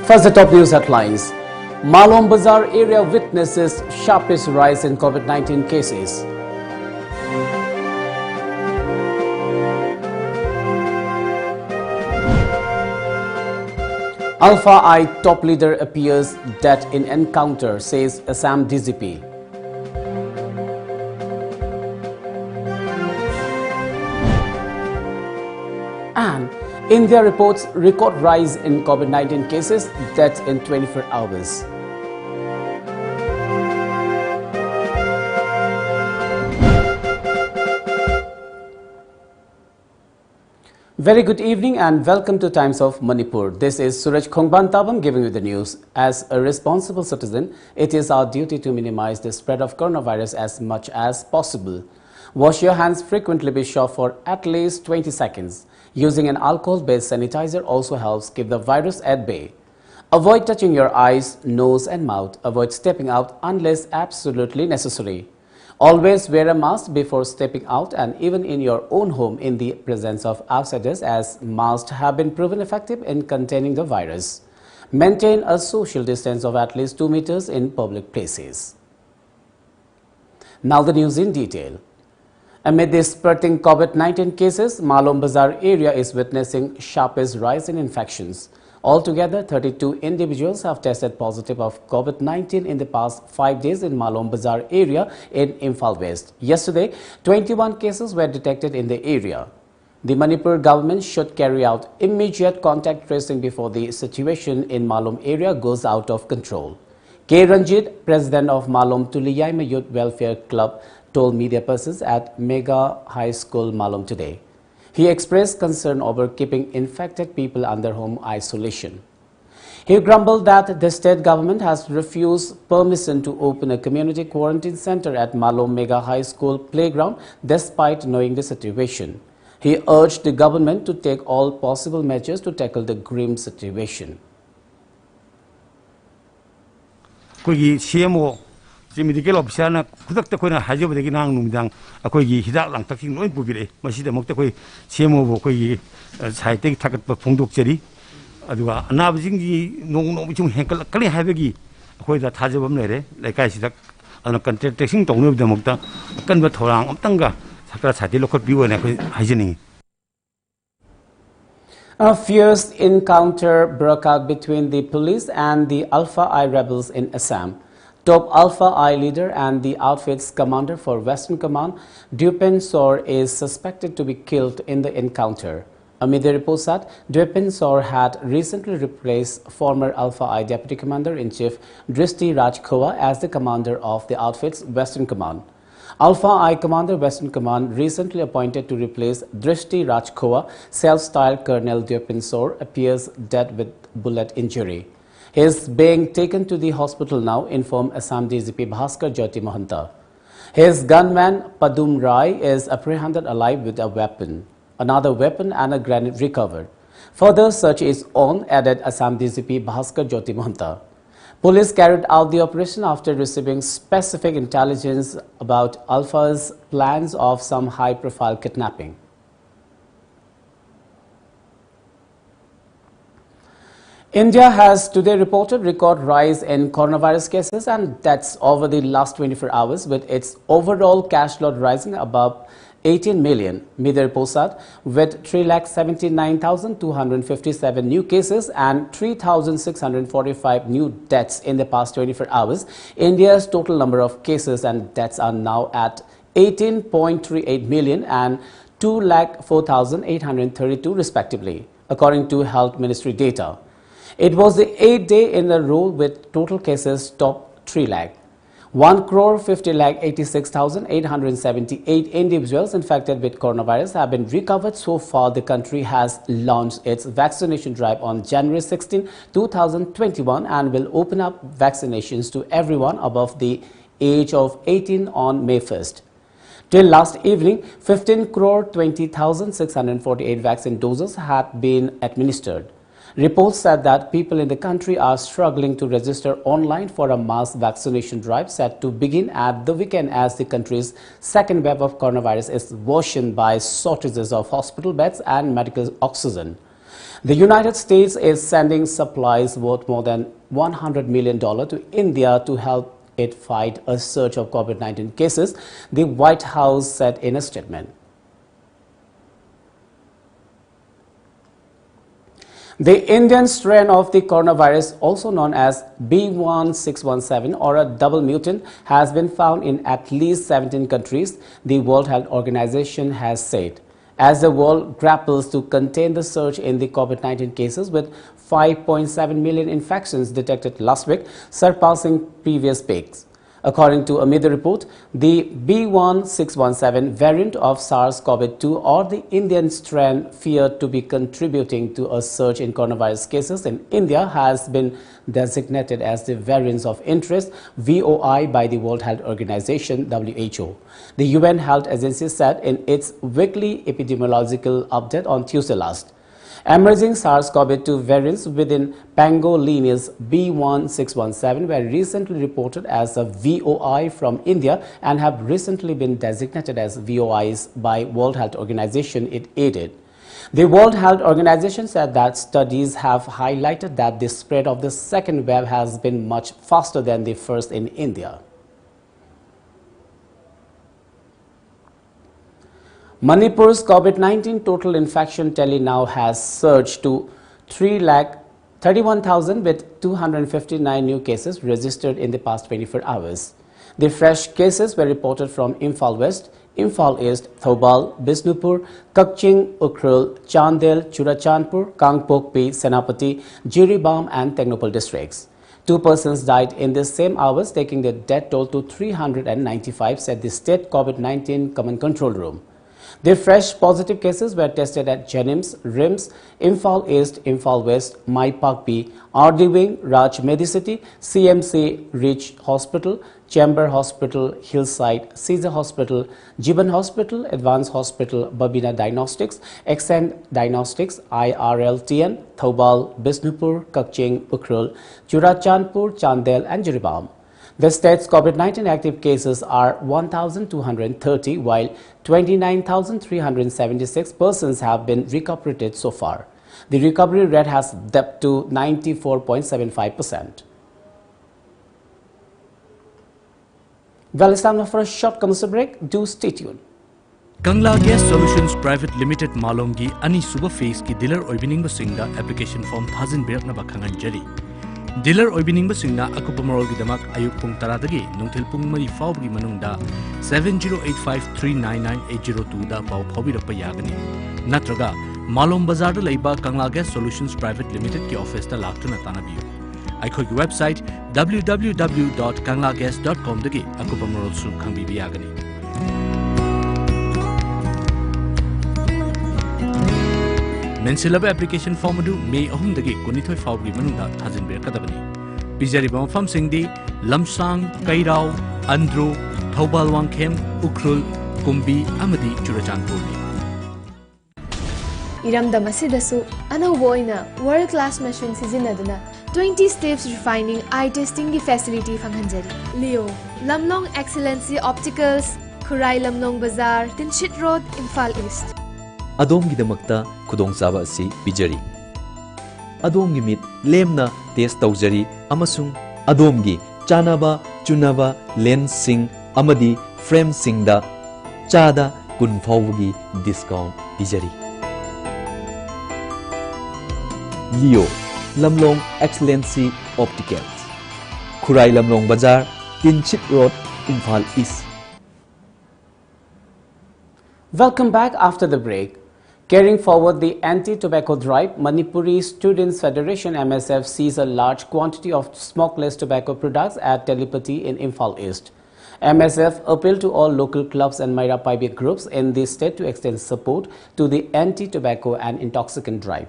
First, the top news headlines. Malom Bazar area witnesses sharpest rise in COVID-19 cases. Alpha I top leader appears dead in encounter, says Assam DGP. And India reports record rise in COVID-19 cases, deaths in 24 hours. Very good evening and welcome to Times of Manipur. This is SURAJ giving you the news. As a responsible citizen, it is our duty to minimize the spread of coronavirus as much as possible. Wash your hands frequently, be sure for at least 20 seconds. Using an alcohol-based sanitizer also helps keep the virus at bay. Avoid touching your eyes, nose and mouth. Avoid stepping out unless absolutely necessary. Always wear a mask before stepping out and even in your own home in the presence of outsiders, as masks have been proven effective in containing the virus. Maintain a social distance of at least 2 meters in public places. Now the news in detail. Amid the spurting COVID-19 cases, Malom Bazar area is witnessing sharpest rise in infections. Altogether, 32 individuals have tested positive of COVID-19 in the past 5 days in Malom Bazar area in Imphal West. Yesterday, 21 cases were detected in the area. The Manipur government should carry out immediate contact tracing before the situation in Malom area goes out of control. K. Ranjit, president of Malom Tuliyama Youth Welfare Club, told media persons at Mega High School Malom today. He expressed concern over keeping infected people under home isolation. He grumbled that the state government has refused permission to open a community quarantine center at Malom Mega High School playground despite knowing the situation. He urged the government to take all possible measures to tackle the grim situation. Medical officer na kudak ta koi na hajo bade ginang numdang akoi gi hidak lang taking loi pubire masida mokta koi CMO bo koi saite thakat pa phongdok cheri aduga anabjing gi nong nong bichum henkal kali habegi akoi da thajabam lere laikai sidak ana contact tracing tongno bida mokta kan ba thorang amtanga sakra saite lokot biwo na koi hajini. A fierce encounter broke out between the police and the Alpha I rebels in Assam. Top Alpha I leader and the outfit's commander for Western Command, Dupen Sor, is suspected to be killed in the encounter. Amid the reports that Dupen Sor had recently replaced former Alpha I Deputy Commander-in-Chief Drishti Raj Khoa as the commander of the outfit's Western Command. Alpha I Commander Western Command recently appointed to replace Drishti Raj Khoa, self-styled Colonel Dupen Sor, appears dead with bullet injury. He is being taken to the hospital now, informed Assam DGP Bhaskar Jyoti Mahanta. His gunman Padum Rai is apprehended alive with a weapon. Another weapon and a grenade recovered. Further search is on, added Assam DGP Bhaskar Jyoti Mahanta. Police carried out the operation after receiving specific intelligence about Alpha's plans of some high-profile kidnapping. India has today reported record rise in coronavirus cases and deaths over the last 24 hours, with its overall cash load rising above 18 million. Media reports that with 3,79,257 new cases and 3,645 new deaths in the past 24 hours, India's total number of cases and deaths are now at 18.38 million and 2,04,832 respectively, according to Health Ministry data. It was the 8th day in a row with total cases top 3 lakh. 1,50,86,878 individuals infected with coronavirus have been recovered so far. The country has launched its vaccination drive on January 16, 2021 and will open up vaccinations to everyone above the age of 18 on May 1st. Till last evening, 15,20,648 vaccine doses had been administered. Reports said that people in the country are struggling to register online for a mass vaccination drive set to begin at the weekend, as the country's second wave of coronavirus is worsened by shortages of hospital beds and medical oxygen. The United States is sending supplies worth more than $100 million to India to help it fight a surge of COVID-19 cases, the White House said in a statement. The Indian strain of the coronavirus, also known as B1617 or a double mutant, has been found in at least 17 countries, the World Health Organization has said. As the world grapples to contain the surge in the COVID-19 cases with 5.7 million infections detected last week, surpassing previous peaks. According to a media report, the B1617 variant of SARS-CoV-2 or the Indian strain feared to be contributing to a surge in coronavirus cases in India has been designated as the variants of interest VOI by the World Health Organization WHO. The UN Health Agency said in its weekly epidemiological update on Tuesday last. Emerging SARS-CoV-2 variants within pangolinius B1617 were recently reported as a VOI from India and have recently been designated as VOIs by World Health Organization, it added. The World Health Organization said that studies have highlighted that the spread of the second wave has been much faster than the first in India. Manipur's COVID-19 total infection tally now has surged to 331,000 with 259 new cases registered in the past 24 hours. The fresh cases were reported from Imphal West, Imphal East, Thoubal, Bisnupur, Kakching, Ukhrul, Chandel, Churachandpur, Kangpokpi, Senapati, Jiribam and Technopal districts. 2 persons died in the same hours, taking the death toll to 395, said the State COVID-19 Command Control Room. The fresh positive cases were tested at Jenims, RIMS, Imphal East, Imphal West, Maipakpi, RD Wing, Raj Medicity, CMC, Reach Hospital, Chamber Hospital, Hillside, Caesar Hospital, Jiban Hospital, Advanced Hospital, Babina Diagnostics, Extend Diagnostics, IRLTN, Thoubal, Bisnupur, Kakching, Ukhrul, Churachandpur, Chandel and Jiribam. The state's COVID-19 active cases are 1,230, while 29,376 persons have been recuperated so far. The recovery rate has dipped to 94.75%. Well, it's time now for a short commercial break. Do stay tuned. Kangla Gas Solutions Private Limited Malongi Ani Suba Face ki dealer oibining basingda application form Thazin Birakna Bakhangan Jari. Dealer oibining basingna akupamarol gidamak ayuk pung taradagi nungtil pung mari fawgi manungda 7085399802 da paw phawirappa yagani natraga Malom Bazar da leiba Kangla Gas Solutions Private Limited ki office da laktuna tanabiyu aikhogi website www.kanglagas.com dagi akupamarol su khangbibi yagani Mensilaba application form adu May 3 dagi 12 fawgi manungda thajinbirkadabani Pijariba mafam singdi Lamsang, Kairao, Andro, Thoubal Wangkhem, Ukhrul, Kumbi amadi Churachandpurni Iramdam asidasu anauba oina world class machine sizinaduna 20 steps refining eye testing gi facility fanghanjari Leo Lamlong Excellency Opticals Khurai Lamlong Bazar Tinshit Road Imphal East Adom-gidamakta khudongchaba asi pijari Adom-gi mit lemna test tawjari amasung Adom-gi chanaba chunaba lens sing amadi frame singda chada kun fawgi discount pijari Leo Lamlong Excellency Opticals Khurai Lamlong Bazar Tinchit Road Imphal East. Welcome back after the break. Carrying forward the anti-tobacco drive, Manipuri Students Federation MSF seized a large quantity of smokeless tobacco products at Telepathy in Imphal East. MSF appealed to all local clubs and Maira Paibi groups in the state to extend support to the anti-tobacco and intoxicant drive.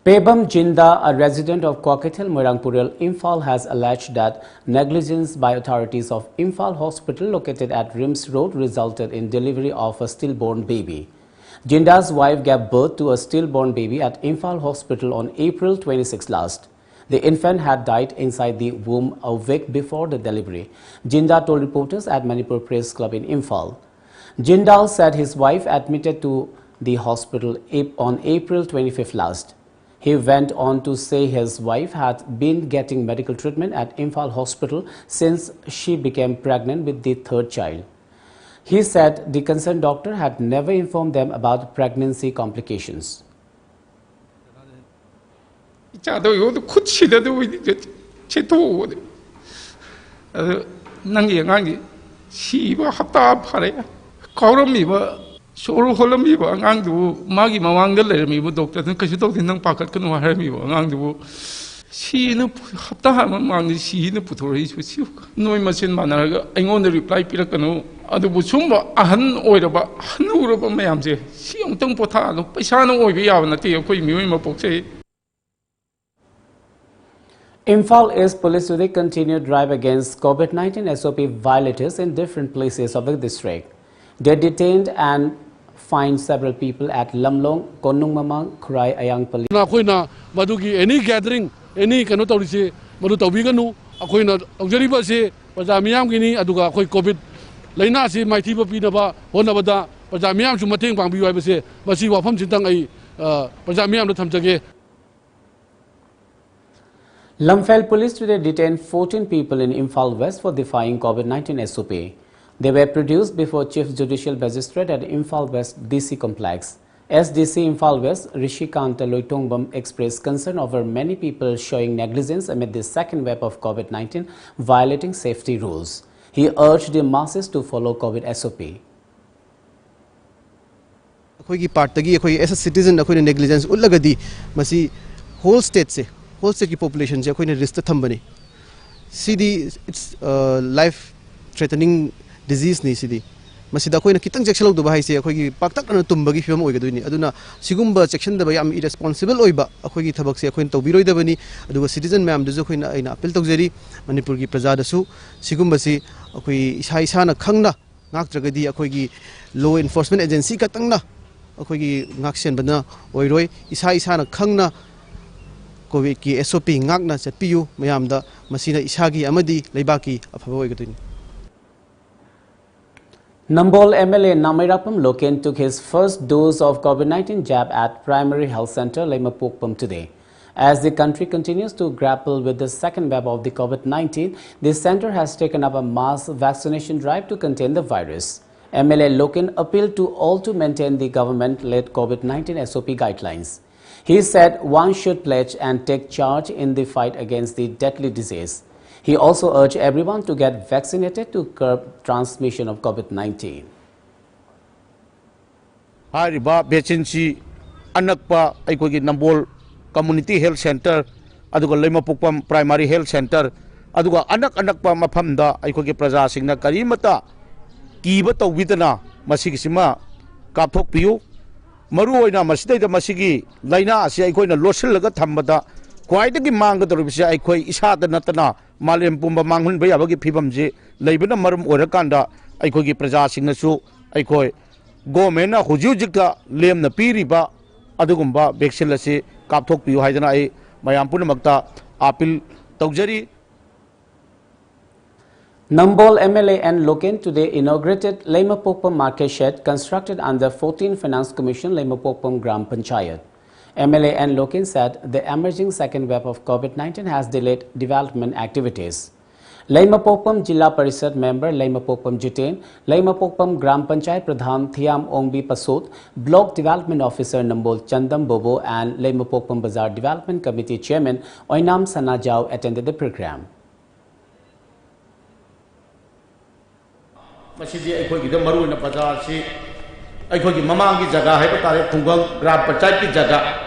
Pebam Jinda, a resident of Kwakethel, Moirangpuril, Imphal, has alleged that negligence by authorities of Imphal Hospital located at Rims Road resulted in delivery of a stillborn baby. Jinda's wife gave birth to a stillborn baby at Imphal Hospital on April 26 last. The infant had died inside the womb a week before the delivery, Jinda told reporters at Manipur Press Club in Imphal. Jindal said his wife admitted to the hospital on April 25th last. He went on to say his wife had been getting medical treatment at Imphal Hospital since she became pregnant with the third child. He said the concerned doctor had never informed them about pregnancy complications. Soro holami ba angang du magi mawang da lermi bu doctor tan kasu tok tin pakat kan wa harmi ba angang du si no hapta ha mang si no puthori su si noi machine manaraga aingon da reply pirakanu adu bu sumba ahan oiraba hanuraba mayam je si ong tang potha lo paisa no oi bi yaw na te koi mi ma pokse. Imphal East Police today continued drive against COVID-19 SOP violators in different places of the district. They detained and fined several people at Lamlong, Konung Mamang, Khurai Ayang Police. Any gathering, any cannot say, Madutaviganu, Akoina, Auxiliary say, Pazamiam Guinea, Aduga, COVID, Lena say, my Tiba Pinaba, Honabada, Pazamiam Sumating, Bambi, say, Masiwa Pamsitang, Pazamiam Tamtage. Lamphel Police today detained 14 people in Imphal West for defying COVID-19 SOP. They were produced before Chief Judicial Magistrate at Imphal West DC Complex. SDC Imphal West Rishikanta Loitongbam expressed concern over many people showing negligence amid the second wave of COVID-19, violating safety rules. He urged the masses to follow COVID SOP. As a citizen, negligence ulagadi whole state की population से कोई ने रिश्ता थम बने सीधी it's life threatening disease नहीं सीधी मसीदा कोई ने कितने सेक्शन लोग दुबाई से कोई की पाक्तक न तुम बगी फिल्म होएगा दुनी अदुना सिगुम्बा सेक्शन दबाई हम irresponsible होइबा कोई की थबक से कोई ने तोबीरोई दबनी अदुगा citizen में हम दुजो कोई ना इना अपील तक जरी मणिपुर की प्रजा दसु सिगुम्बा से कोई इसा न खंगना नाक जगदी कोई की law enforcement agency का तंगना कोई की नाक्शन बना ओइरोई इसा न खंगना COVID की SOP ngakna chatpiu mayamda masina isagi amadi leibaki afaba oigaduni. Nambol MLA Namirapam Loken took his first dose of COVID-19 jab at Primary Health Center Lemapokpam today. As the country continues to grapple with the second wave of the COVID-19, the center has taken up a mass vaccination drive to contain the virus. MLA Loken appealed to all to maintain the government-led COVID-19 SOP guidelines. He said one should pledge and take charge in the fight against the deadly disease. He also urged everyone to get vaccinated to curb transmission of COVID-19. Hariba vacancy anakpa aikogi Nambol Community Health Center aduga Lemapokpam Primary Health Center aduga anakpa maphamda aikogi praja singna karimata kiba tawbidana masigisima kapthokpiu Maruoina Masida Masigi, Laina, Siakoina, Loselaga Tambada, quite a manga the Rubisia, Isha the Natana, Malim Pumba Mangun Bayabagi Pibamji, Labina Marum Urakanda, Ikogi Praja Singnasu, Ikoi, Gomena, Hujujika, Lem the Piriba, Adugumba, Bexelasi, Kaptok Pu Haidana, Mayampunamakta, Apil, Togjari. Nambol MLA N. Loken today inaugurated Lemapokpam market shed constructed under 14 Finance Commission Lemapokpam Gram Panchayat. MLA N. Loken said the emerging second wave of COVID-19 has delayed development activities. Lemapokpam Jilla Parishad member Lemapokpam Jitain, Lemapokpam Gram Panchayat Pradhan Thiam Ongbi Pasot, Block Development Officer Nambol Chandam Bobo and Lemapokpam Bazar Development Committee Chairman Oinam Sanajao attended the program. Masidi aikogi the maru na bazar si aikogi mamangi jaga hai patare Thungang Gram Panchayat ki jaga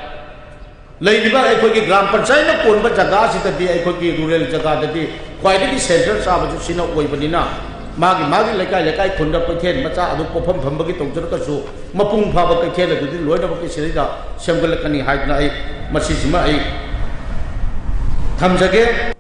leiba aikogi Gram Panchayat na konba jaga si tadi aikogi rural jaga tadi khwaidagi center sa baju sina oibanina magi lekai khunda pathen macha adu pofam phambagi tongjar ka su mapung phaba ka khela dudi loida ba ki serida semgalakani haidna ai masisima ai thamjage.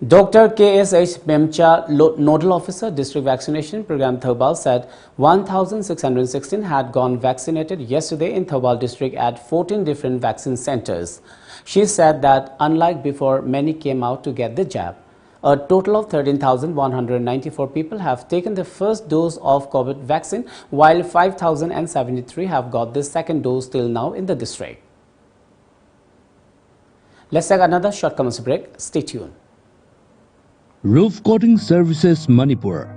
Dr. KSH Memcha, Nodal Officer, District Vaccination Program Thoubal said 1,616 had gone vaccinated yesterday in Thoubal District at 14 different vaccine centers. She said that unlike before, many came out to get the jab. A total of 13,194 people have taken the first dose of COVID vaccine, while 5,073 have got the second dose till now in the district. Let's take another short commercial break. Stay tuned. Roof Coating Services Manipur.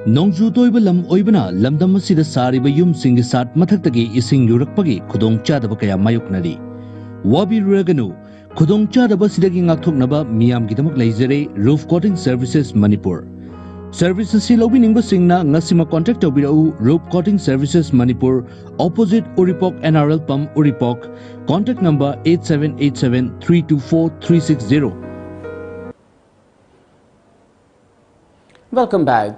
Nongju toiba lam oibana lamdam asida sariba yum singi sat mathaktagi ising yurakpagi khudong chadaba kaya mayuknari. Wabi ruraganu khudong chadaba sidagi ngakthoknaba miyam gidamak leizare Roof Coating Services Manipur. Services si lobiningba singna ngasima contact tawbirau Roof Coating Services Manipur, opposite Uripok NRL Pump Uripok. Contact number 8787-324-360. Welcome back.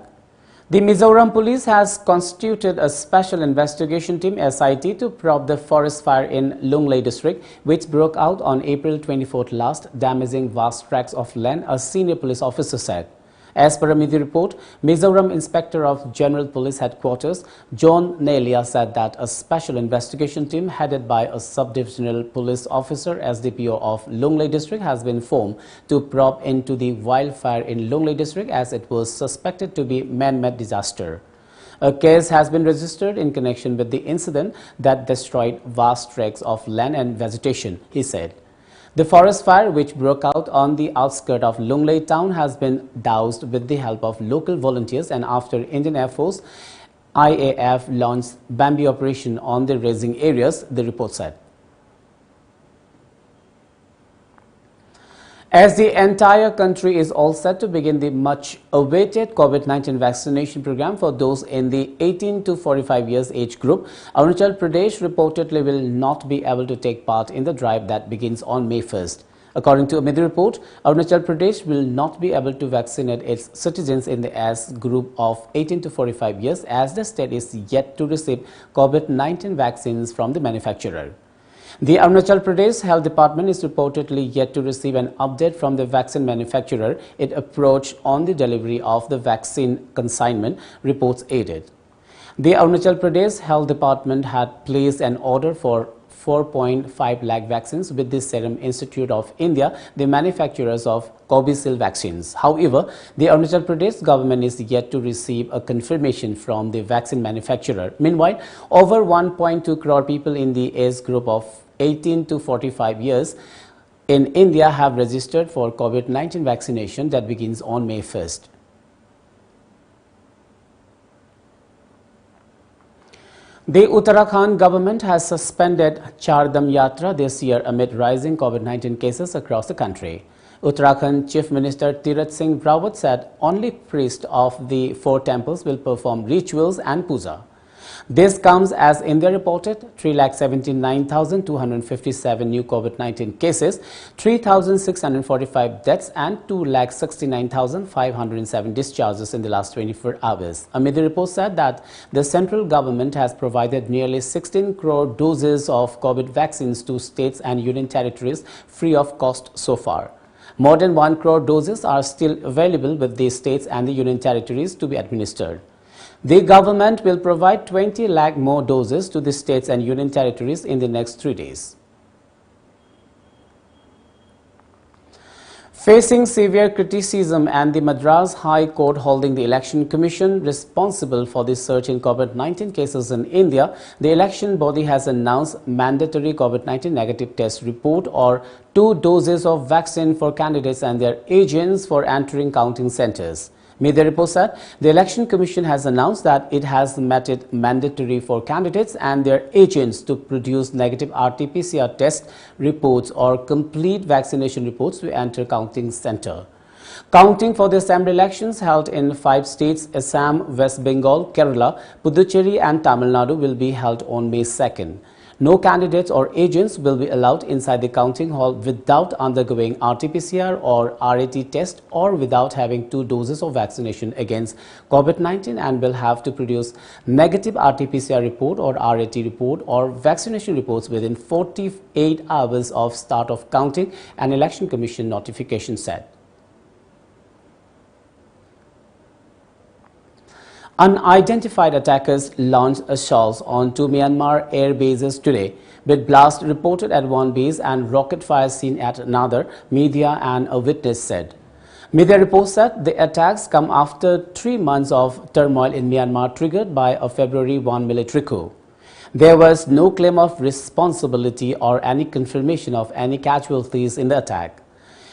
The Mizoram Police has constituted a special investigation team SIT to probe the forest fire in Lunglei district, which broke out on April 24th last, damaging vast tracts of land, a senior police officer said. As per a media report, Mizoram Inspector of General Police Headquarters, John Nelia, said that a special investigation team headed by a sub-divisional police officer, SDPO of Lunglei district, has been formed to probe into the wildfire in Lunglei district, as it was suspected to be man-made disaster. A case has been registered in connection with the incident that destroyed vast tracts of land and vegetation, he said. The forest fire, which broke out on the outskirts of Lunglei town, has been doused with the help of local volunteers, and after Indian Air Force IAF launched Bambi operation on the grazing areas, the report said. As the entire country is all set to begin the much-awaited COVID-19 vaccination program for those in the 18 to 45 years age group, Arunachal Pradesh reportedly will not be able to take part in the drive that begins on May 1st. According to a media report, Arunachal Pradesh will not be able to vaccinate its citizens in the age group of 18 to 45 years, as the state is yet to receive COVID-19 vaccines from the manufacturer. The Arunachal Pradesh Health Department is reportedly yet to receive an update from the vaccine manufacturer it approached on the delivery of the vaccine consignment, reports aided. The Arunachal Pradesh Health Department had placed an order for 4.5 lakh vaccines with the Serum Institute of India, the manufacturers of Covishield vaccines. However, the Arunachal Pradesh government is yet to receive a confirmation from the vaccine manufacturer. Meanwhile, over 1.2 crore people in the age group of 18 to 45 years in India have registered for COVID-19 vaccination that begins on May 1st. The Uttarakhand government has suspended Char Dham Yatra this year amid rising COVID-19 cases across the country. Uttarakhand Chief Minister Tirath Singh Rawat said only priests of the 4 temples will perform rituals and puja. This comes as India reported 3,79,257 new COVID-19 cases, 3,645 deaths and 2,69,507 discharges in the last 24 hours. A media report said that the central government has provided nearly 16 crore doses of COVID vaccines to states and union territories free of cost so far. More than 1 crore doses are still available with the states and the union territories to be administered. The government will provide 20 lakh more doses to the states and union territories in the next 3 days. Facing severe criticism and the Madras High Court holding the Election Commission responsible for the surge in COVID-19 cases in India, the election body has announced mandatory COVID-19 negative test report or 2 doses of vaccine for candidates and their agents for entering counting centres. Media report said the Election Commission has announced that it has made it mandatory for candidates and their agents to produce negative RT-PCR test reports or complete vaccination reports to enter counting centre. Counting for the assembly elections held in 5 states, Assam, West Bengal, Kerala, Puducherry and Tamil Nadu will be held on May 2nd. No candidates or agents will be allowed inside the counting hall without undergoing RT-PCR or RAT test or without having 2 doses of vaccination against COVID-19 and will have to produce negative RT-PCR report or RAT report or vaccination reports within 48 hours of start of counting, an Election Commission notification said. Unidentified attackers launched assaults on 2 Myanmar air bases today, with blasts reported at one base and rocket fire seen at another, media and a witness said. Media reports said the attacks come after 3 months of turmoil in Myanmar triggered by a February 1 military coup. There was no claim of responsibility or any confirmation of any casualties in the attack.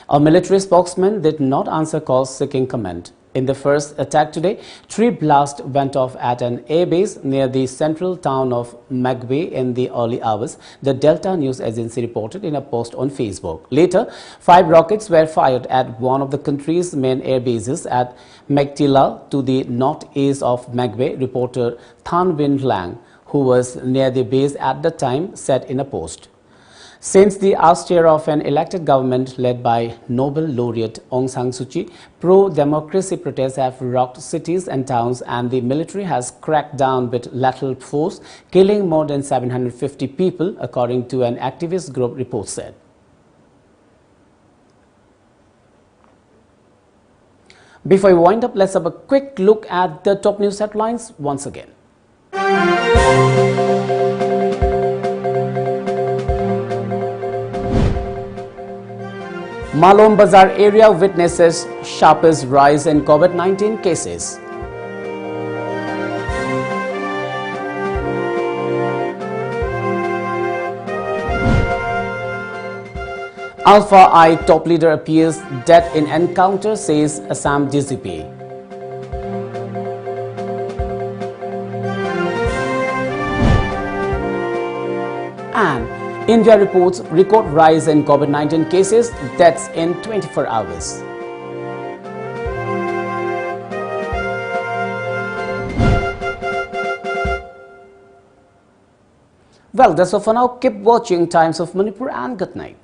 A military spokesman did not answer calls seeking comment. In the first attack today, 3 blasts went off at an airbase near the central town of Magwe in the early hours, the Delta News Agency reported in a post on Facebook. Later, 5 rockets were fired at one of the country's main air bases at Mektila to the northeast of Magwe, reporter Than Win Lang, who was near the base at the time, said in a post. Since the ouster of an elected government led by Nobel laureate Aung San Suu Kyi, pro-democracy protests have rocked cities and towns, and the military has cracked down with lethal force, killing more than 750 people, according to an activist group report said. Before we wind up, let's have a quick look at the top news headlines once again. Malom Bazar area witnesses sharpest rise in COVID-19 cases. Alpha I top leader appears dead in encounter, says Assam DGP. And India reports record rise in COVID-19 cases, deaths in 24 hours. Well, that's all for now. Keep watching Times of Manipur and good night.